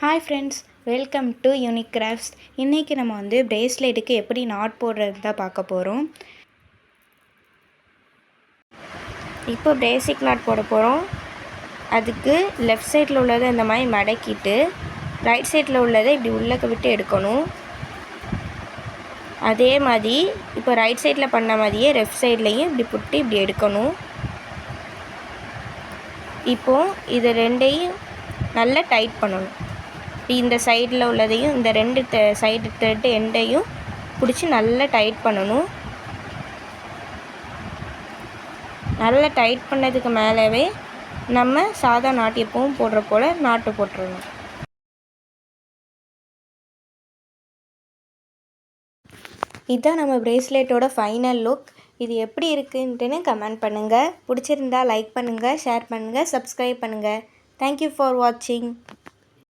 Hi friends, welcome to unique crafts. இன்றைக்கி நம்ம வந்து பிரேஸ்லெட்டுக்கு எப்படி நாட் போடுறது தான் பார்க்க போகிறோம். இப்போ பேசிக் நாட் போட போகிறோம். அதுக்கு லெஃப்ட் சைடில் உள்ளதை இந்த மாதிரி மடக்கிட்டு ரைட் சைடில் உள்ளதை இப்படி உள்ளக்க விட்டு எடுக்கணும். அதே மாதிரி இப்போ ரைட் சைடில் பண்ண மாதிரியே லெஃப்ட் சைட்லேயும் இப்படி புட்டு இப்படி எடுக்கணும். இப்போது இது ரெண்டையும் நல்லா டைட் பண்ணணும். இந்த சைடில் உள்ளதையும் இந்த ரெண்டு சைடு த்ரெட் எண்டையும் பிடிச்சி நல்லா டைட் பண்ணணும். நல்லா டைட் பண்ணதுக்கு மேலவே நம்ம சாதா நாட்டு எப்பவும் போடுற போல் நாட்டு போட்டுடணும். இதுதான் நம்ம பிரேஸ்லெட்டோட ஃபைனல் லுக். இது எப்படி இருக்குன்ட்டுன்னு கமெண்ட் பண்ணுங்கள். பிடிச்சிருந்தா லைக் பண்ணுங்கள், ஷேர் பண்ணுங்கள், சப்ஸ்கிரைப் பண்ணுங்கள். தேங்க்யூ ஃபார் வாட்சிங்.